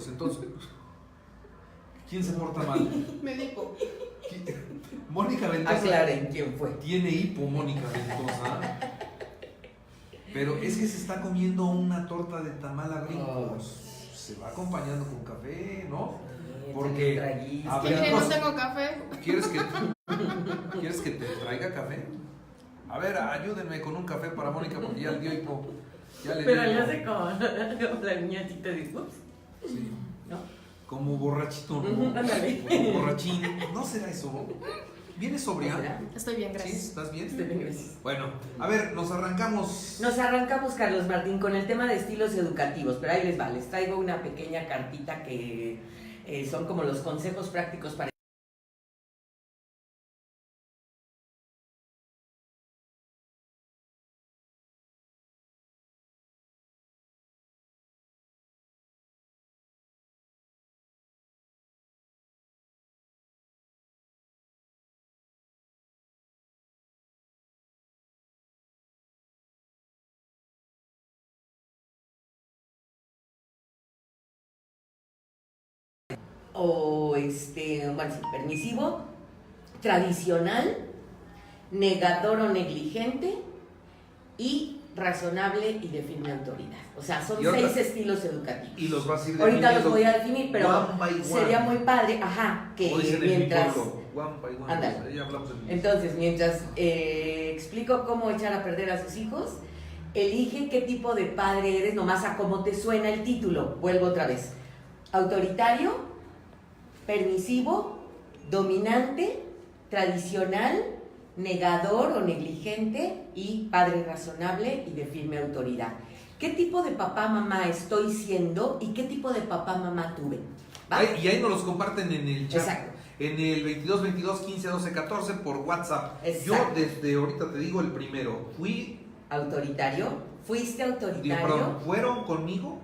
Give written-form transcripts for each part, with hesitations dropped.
Entonces, ¿quién se porta mal? Me dijo. Mónica Ventosa. Aclaren quién fue. Tiene hipo Mónica Ventosa. Pero es que se está comiendo una torta de tamal a brincos. Se va acompañando con café, ¿no? Porque a Es que brincos, no tengo café. ¿quieres que te traiga café? A ver, ayúdenme con un café para Mónica porque ya le dio hipo. Ya le Pero dio le hipo. hace como la niñatita de ups, Sí. ¿no? Como borrachito, ¿no? Ujú, ándale. Como borrachín. ¿No será eso? ¿Vienes sobria? ¿Será? Estoy bien, ¿Sí? gracias. ¿Estás bien? Estoy bien, gracias. Bueno, a ver, nos arrancamos. Nos arrancamos, Carlos Martín, con el tema de estilos educativos, pero ahí les va, les traigo una pequeña cartita que son como los consejos prácticos para... O bueno, sí, permisivo, tradicional, negador o negligente y razonable y de firme autoridad. O sea, son Y otra- 6 estilos educativos. Y los vas a ir Ahorita los definiendo voy a definir, pero one by one. sería muy padre, ajá, que Como dicen en mi mientras... pueblo, one by one. Ándale. Ya hablamos en Entonces, mientras explico cómo echar a perder a sus hijos, elige qué tipo de padre eres, nomás a cómo te suena el título. Vuelvo otra vez. Autoritario, permisivo, dominante, tradicional, negador o negligente y padre razonable y de firme autoridad. ¿Qué tipo de papá, mamá estoy siendo y qué tipo de papá, mamá tuve? ¿Va? Y ahí nos los comparten en el chat. Exacto. En el 22 22 15 12 14 por WhatsApp. Exacto. Yo desde ahorita te digo el primero. Autoritario. ¿Fuiste autoritario? Perdón, ¿fueron conmigo?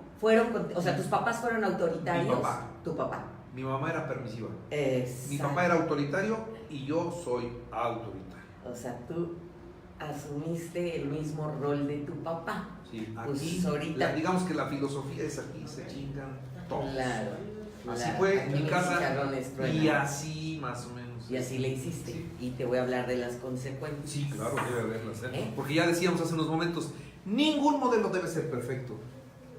O sea, tus papás fueron autoritarios. Mi papá. Tu papá. Mi mamá era permisiva. Exacto. Mi papá era autoritario y yo soy autoritario. O sea, tú asumiste el mismo rol de tu papá. Sí, Pues aquí, ahorita. digamos que la filosofía es aquí, se chingan todos. Claro. Así claro. fue Aquí en mi los casa chicharrones truenan. y así más o menos. Y así le hiciste. Sí. Y te voy a hablar de las consecuencias. Sí, claro, debe haberlas. ¿Eh? Porque ya decíamos hace unos momentos, ningún modelo debe ser perfecto.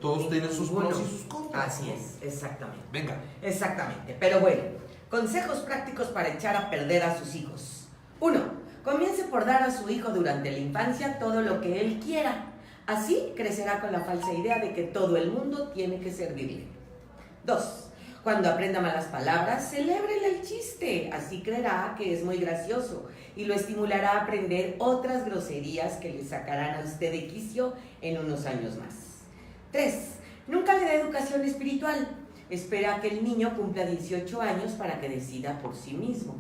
Todos tienen sus Ninguno. pros y sus contras. Así es, exactamente. Venga. Exactamente. Pero bueno, consejos prácticos para echar a perder a sus hijos. 1. Comience por dar a su hijo durante la infancia todo lo que él quiera. Así crecerá con la falsa idea de que todo el mundo tiene que servirle. 2. Cuando aprenda malas palabras, celébrele el chiste. Así creerá que es muy gracioso y lo estimulará a aprender otras groserías que le sacarán a usted de quicio en unos años más. 3. Nunca le dé educación espiritual. Espera a que el niño cumpla 18 años para que decida por sí mismo.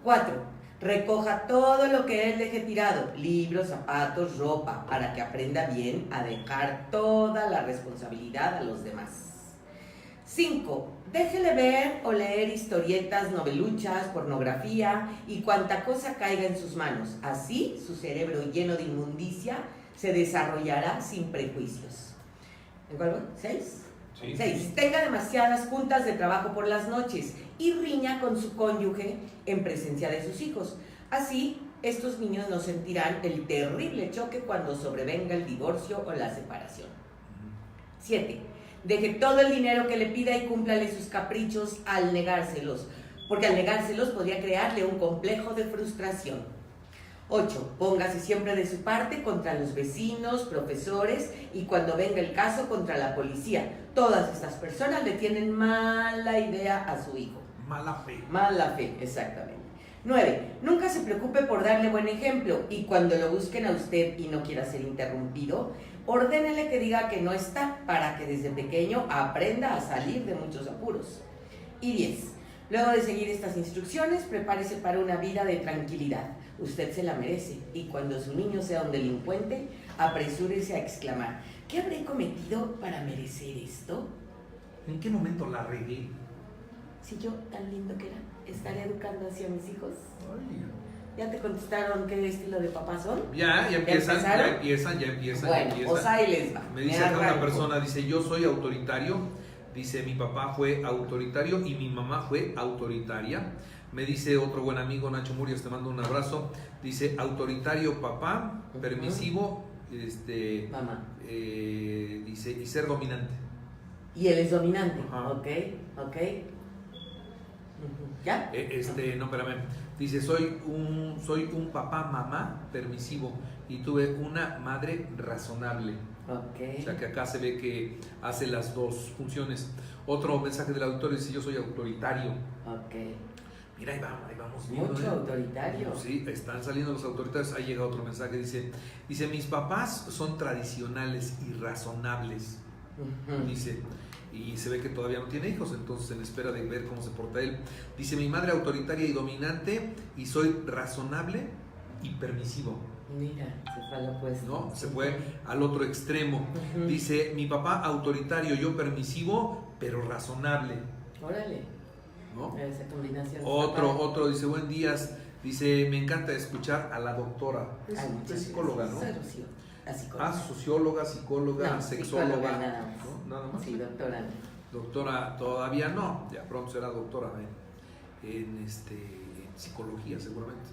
4. Recoja todo lo que él deje tirado, libros, zapatos, ropa, para que aprenda bien a dejar toda la responsabilidad a los demás. 5. Déjele ver o leer historietas, noveluchas, pornografía y cuanta cosa caiga en sus manos. Así, su cerebro lleno de inmundicia se desarrollará sin prejuicios. ¿En cuál voy? 6. Sí. 6. Tenga demasiadas juntas de trabajo por las noches y riña con su cónyuge en presencia de sus hijos. Así, estos niños no sentirán el terrible choque cuando sobrevenga el divorcio o la separación. 7. Deje todo el dinero que le pida y cúmplale sus caprichos al negárselos, porque al negárselos podría crearle un complejo de frustración. 8. Póngase siempre de su parte contra los vecinos, profesores y cuando venga el caso contra la policía. Todas estas personas le tienen mala idea a su hijo. Mala fe. Mala fe, exactamente. 9. Nunca se preocupe por darle buen ejemplo y cuando lo busquen a usted y no quiera ser interrumpido, ordénele que diga que no está para que desde pequeño aprenda a salir de muchos apuros. Y 10. Luego de seguir estas instrucciones, prepárese para una vida de tranquilidad. Usted se la merece y cuando su niño sea un delincuente, apresúrese a exclamar: ¿qué habré cometido para merecer esto? ¿En qué momento la regué? Si yo, tan lindo que era, estaré educando así a mis hijos. Ay. ¿Ya te contestaron qué estilo de papá son? Ya empiezan, empezaron? ya empiezan. Bueno, pues ahí les va. Me dice acá una persona, dice, yo soy autoritario, Dice, mi papá fue autoritario y mi mamá fue autoritaria. Me dice otro buen amigo, Nacho Murias, te mando un abrazo. Dice, autoritario papá, permisivo, mamá. Dice, y ser dominante. Y él es dominante. Ajá. Ok. ¿Ya? No, espérame. Dice, soy un papá, mamá, permisivo y tuve una madre razonable. Ok. O sea que acá se ve que hace las dos funciones. Otro mensaje del autor dice, yo soy autoritario. Ok. Mira, ahí vamos viendo. Mucho autoritario. Sí, están saliendo los autoritarios. Ahí llega otro mensaje, dice, mis papás son tradicionales y razonables. Dice, y se ve que todavía no tiene hijos, entonces en espera de ver cómo se porta él. Dice, mi madre autoritaria y dominante y soy razonable y permisivo. Mira, se fue a lo opuesto. ¿No? Se fue al otro extremo. Dice, mi papá autoritario, yo permisivo, pero razonable. Órale. ¿No? Esa combinación. Otro dice, buen día. Dice, me encanta escuchar a la doctora. Es psicóloga, ¿no? Socióloga, psicóloga, no, sexóloga. Psicóloga, nada más. ¿No? Nada más. Sí, doctora. Doctora todavía no, ya pronto será doctora en psicología seguramente.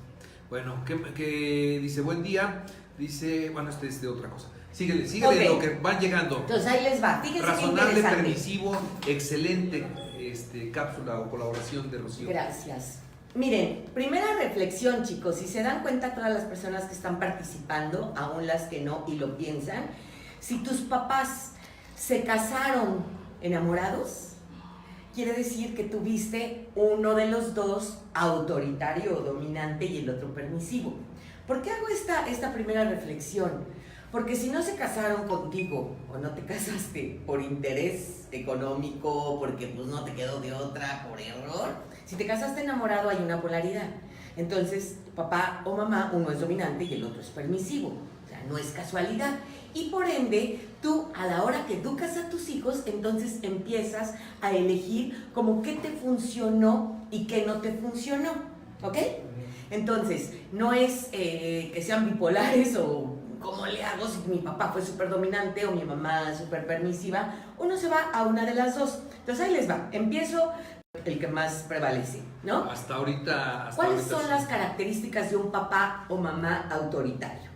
Bueno, que dice buen día, dice, bueno, es de otra cosa. Síguele, Okay. Lo que van llegando. Entonces ahí les va, fíjense Razonable, qué interesante. permisivo, excelente cápsula o colaboración de Rocío. Gracias. Miren, primera reflexión, chicos, si se dan cuenta todas las personas que están participando, aún las que no y lo piensan, si tus papás se casaron enamorados, quiere decir que tuviste uno de los dos autoritario o dominante y el otro permisivo. ¿Por qué hago esta primera reflexión? Porque si no se casaron contigo o no te casaste por interés económico, porque pues no te quedó de otra, por error, si te casaste enamorado hay una polaridad. Entonces, papá o mamá, uno es dominante y el otro es permisivo. O sea, no es casualidad. Y por ende, tú a la hora que educas a tus hijos, entonces empiezas a elegir como qué te funcionó y qué no te funcionó. ¿Ok? Entonces, no es que sean bipolares o cómo le hago si mi papá fue súper dominante o mi mamá súper permisiva. Uno se va a una de las dos. Entonces ahí les va. Empiezo el que más prevalece, ¿no? Hasta ahorita. ¿Cuáles son las características de un papá o mamá autoritario?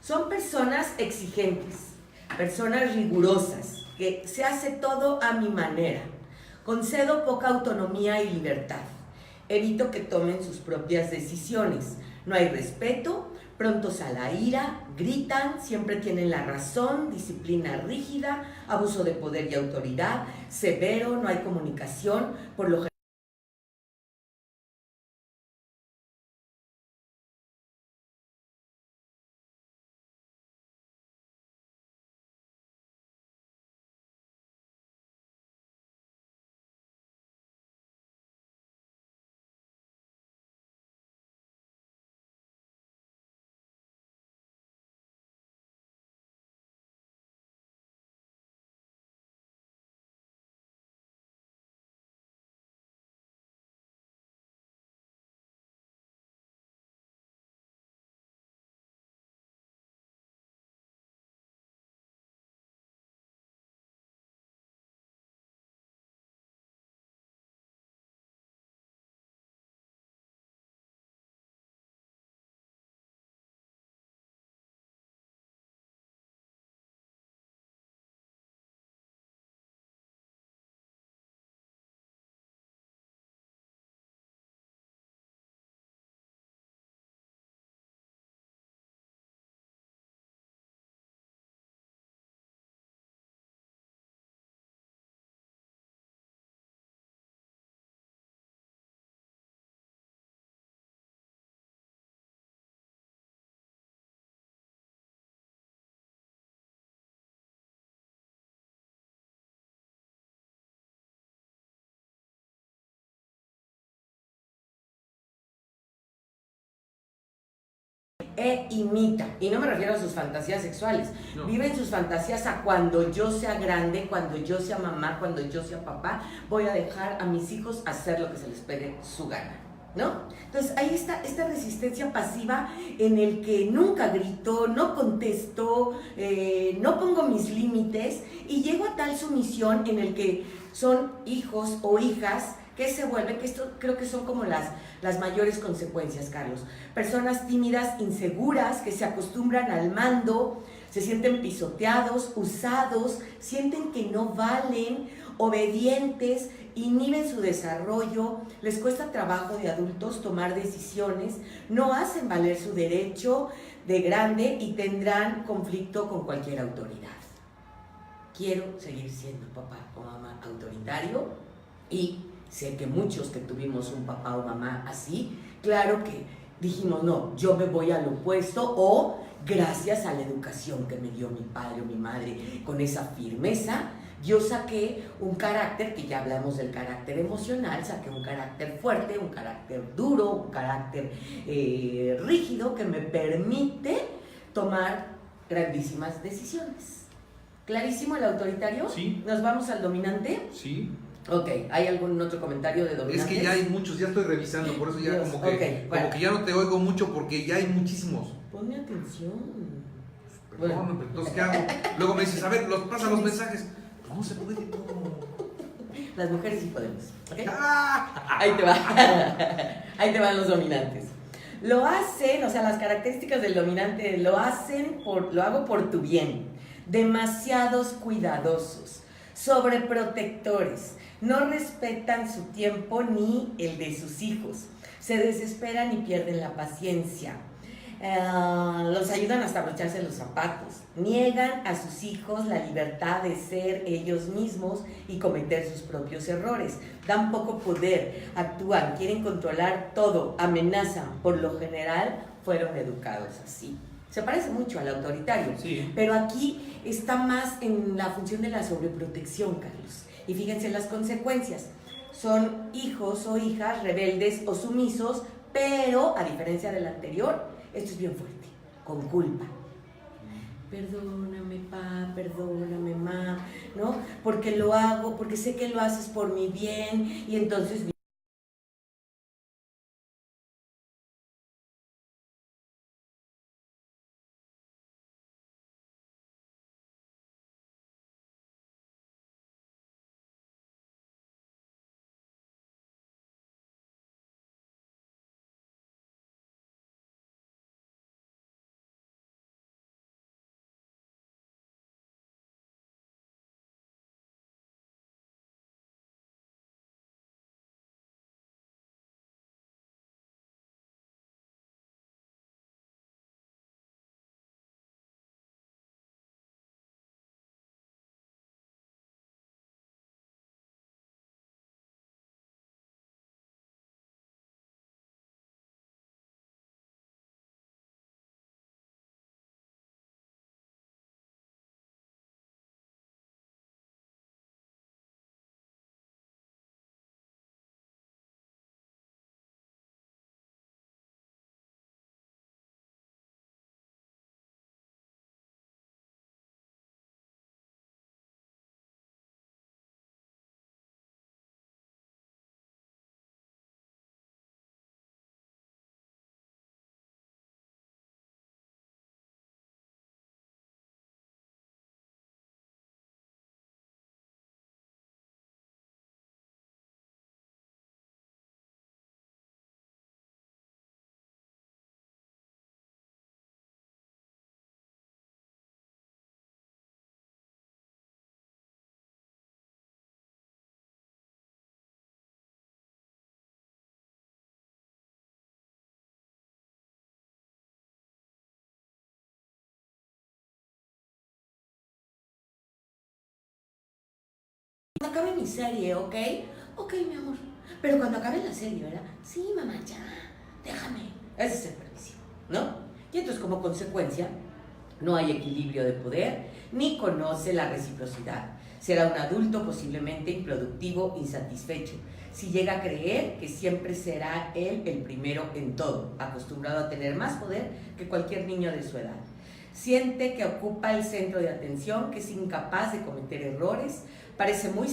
Son personas exigentes, personas rigurosas, que se hace todo a mi manera. Concedo poca autonomía y libertad. Evito que tomen sus propias decisiones. No hay respeto, prontos a la ira, gritan, siempre tienen la razón, disciplina rígida, abuso de poder y autoridad, severo, no hay comunicación, por lo general. Imita, y no me refiero a sus fantasías sexuales, No. Viven sus fantasías a cuando yo sea grande, cuando yo sea mamá, cuando yo sea papá, voy a dejar a mis hijos hacer lo que se les pegue su gana, ¿no? Entonces ahí está esta resistencia pasiva en el que nunca grito, no contesto, no pongo mis límites y llego a tal sumisión en el que son hijos o hijas que se vuelven, que esto creo que son como las mayores consecuencias, Carlos. Personas tímidas, inseguras, que se acostumbran al mando, se sienten pisoteados, usados, sienten que no valen, obedientes, inhiben su desarrollo, les cuesta trabajo de adultos tomar decisiones, no hacen valer su derecho de grande y tendrán conflicto con cualquier autoridad. Quiero seguir siendo papá o mamá autoritario y sé que muchos que tuvimos un papá o mamá así, claro que dijimos, no, yo me voy al opuesto, o gracias a la educación que me dio mi padre o mi madre con esa firmeza, yo saqué un carácter, que ya hablamos del carácter emocional, saqué un carácter fuerte, un carácter duro, un carácter rígido que me permite tomar grandísimas decisiones. ¿Clarísimo el autoritario? Sí. ¿Nos vamos al dominante? Sí. Ok, ¿hay algún otro comentario de dominantes? Es que ya hay muchos, ya estoy revisando, por eso ya Dios, como que, okay, bueno. como que ya no te oigo mucho porque ya hay muchísimos. Ponme atención. Perdón, bueno. Entonces, ¿qué hago? Luego me dices, a ver, pasa los mensajes. No se puede todo. Las mujeres sí podemos, ¿ok? ¡Ah! Ahí te va. Ahí te van los dominantes. Lo hacen, o sea, las características del dominante lo hago por tu bien. Demasiados cuidadosos, sobreprotectores, no respetan su tiempo ni el de sus hijos, se desesperan y pierden la paciencia. Los ayudan hasta abrocharse los zapatos, niegan a sus hijos la libertad de ser ellos mismos y cometer sus propios errores, dan poco poder, actúan, quieren controlar todo, amenazan, por lo general fueron educados así. Se parece mucho al autoritario, sí. Pero aquí está más en la función de la sobreprotección, Carlos. Y fíjense las consecuencias. Son hijos o hijas rebeldes o sumisos, pero a diferencia del anterior, esto es bien fuerte, con culpa. Perdóname, pa, perdóname, ma, ¿no? Porque lo hago, porque sé que lo haces por mi bien, y entonces... Cuando acabe mi serie, ¿ok? Ok, mi amor. Pero cuando acabe la serie, ¿verdad? Sí, mamá, ya, déjame. Ese es el permisivo, ¿no? Y entonces, como consecuencia, no hay equilibrio de poder, ni conoce la reciprocidad. Será un adulto posiblemente improductivo, insatisfecho. Si llega a creer que siempre será él el primero en todo, acostumbrado a tener más poder que cualquier niño de su edad. Siente que ocupa el centro de atención, que es incapaz de cometer errores, parece muy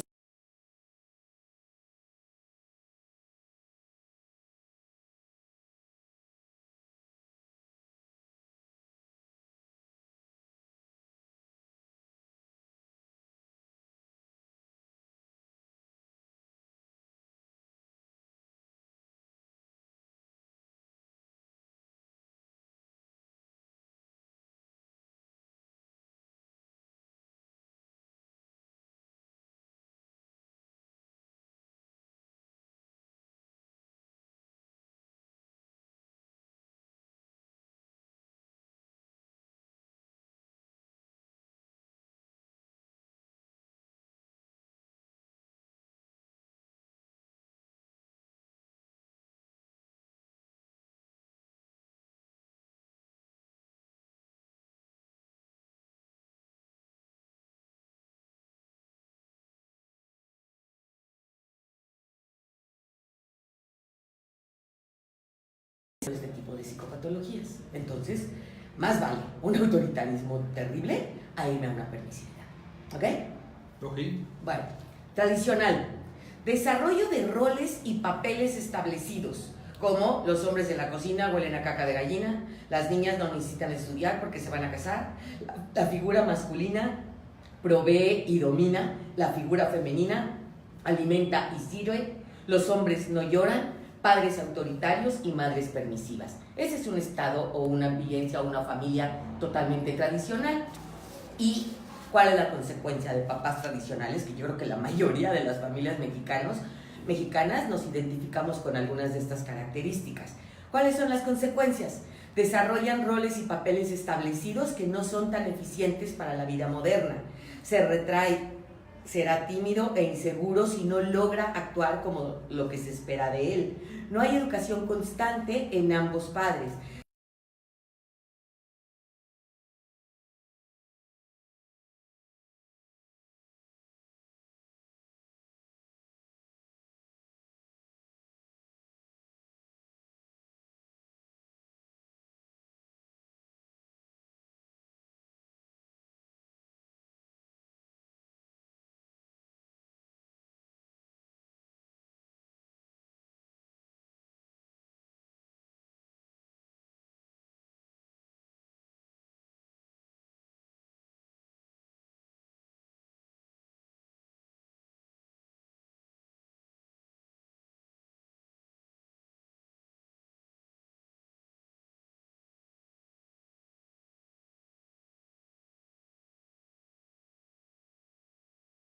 este tipo de psicopatologías. Entonces, más vale un autoritarismo terrible a irme a una permisividad. ¿Ok? Ok. Bueno, tradicional. Desarrollo de roles y papeles establecidos, como los hombres en la cocina huelen a caca de gallina, las niñas no necesitan estudiar porque se van a casar, la figura masculina provee y domina, la figura femenina alimenta y sirve, los hombres no lloran, padres autoritarios y madres permisivas. Ese es un estado o una vivencia o una familia totalmente tradicional. ¿Y cuál es la consecuencia de papás tradicionales? Que yo creo que la mayoría de las familias mexicanas nos identificamos con algunas de estas características. ¿Cuáles son las consecuencias? Desarrollan roles y papeles establecidos que no son tan eficientes para la vida moderna. Se retrae, será tímido e inseguro si no logra actuar como lo que se espera de él. No hay educación constante en ambos padres.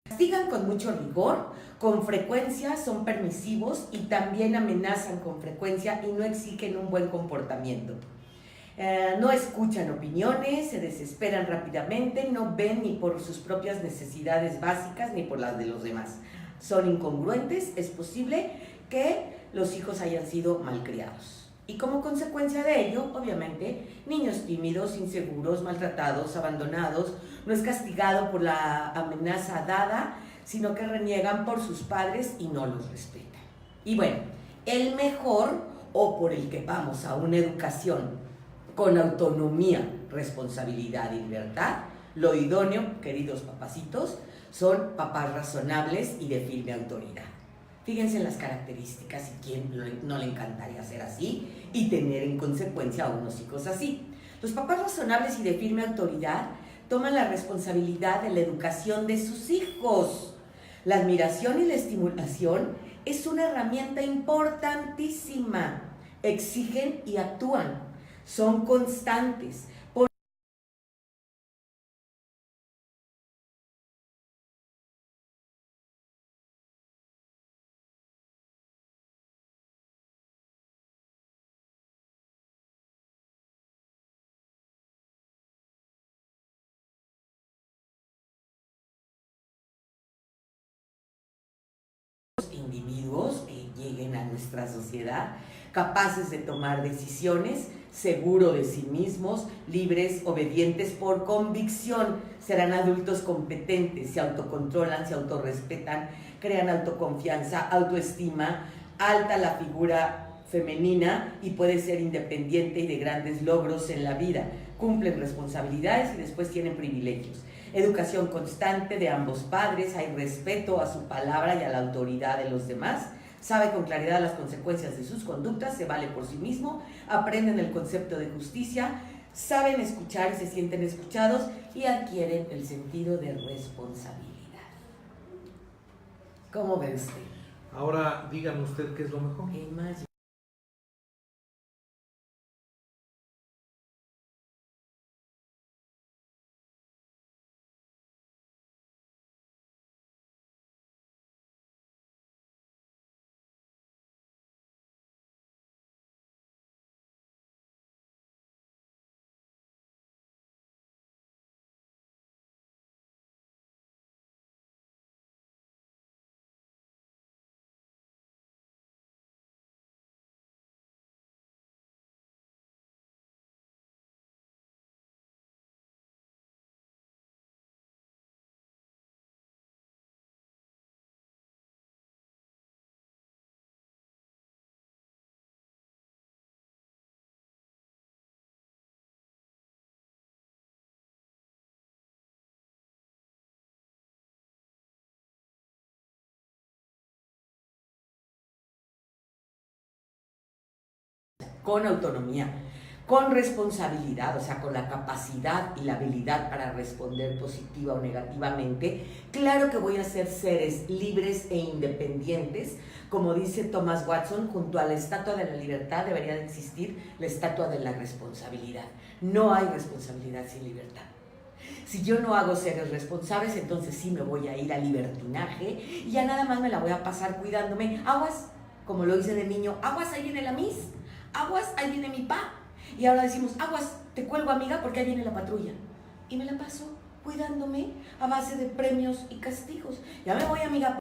Castigan con mucho rigor, con frecuencia son permisivos y también amenazan con frecuencia y no exigen un buen comportamiento. No escuchan opiniones, se desesperan rápidamente, no ven ni por sus propias necesidades básicas ni por las de los demás. Son incongruentes, es posible que los hijos hayan sido malcriados. Y como consecuencia de ello, obviamente, niños tímidos, inseguros, maltratados, abandonados, no es castigado por la amenaza dada, sino que reniegan por sus padres y no los respetan. Y bueno, el mejor o por el que vamos a una educación con autonomía, responsabilidad y libertad, lo idóneo, queridos papacitos, son papás razonables y de firme autoridad. Fíjense en las características y quién no le encantaría ser así y tener en consecuencia a unos hijos así. Los papás razonables y de firme autoridad toman la responsabilidad de la educación de sus hijos. La admiración y la estimulación es una herramienta importantísima. Exigen y actúan. Son constantes. Individuos que lleguen a nuestra sociedad capaces de tomar decisiones, seguros de sí mismos, libres, obedientes por convicción, serán adultos competentes, se autocontrolan, se autorrespetan, crean autoconfianza, autoestima, alta la figura femenina y puede ser independiente y de grandes logros en la vida, cumplen responsabilidades y después tienen privilegios. Educación constante de ambos padres, hay respeto a su palabra y a la autoridad de los demás, sabe con claridad las consecuencias de sus conductas, se vale por sí mismo, aprenden el concepto de justicia, saben escuchar y se sienten escuchados y adquieren el sentido de responsabilidad. ¿Cómo ve usted? Ahora dígame usted qué es lo mejor. ¿Qué más? con autonomía, con responsabilidad, o sea, con la capacidad y la habilidad para responder positiva o negativamente, claro que voy a ser seres libres e independientes. Como dice Thomas Watson, junto a la estatua de la libertad debería de existir la estatua de la responsabilidad. No hay responsabilidad sin libertad. Si yo no hago seres responsables, entonces sí me voy a ir al libertinaje y ya nada más me la voy a pasar cuidándome. Aguas, como lo hice de niño, aguas, ahí viene la Miss, aguas, ahí viene mi pa. Y ahora decimos, aguas, te cuelgo amiga porque ahí viene la patrulla. Y me la paso cuidándome a base de premios y castigos. Ya me voy amiga.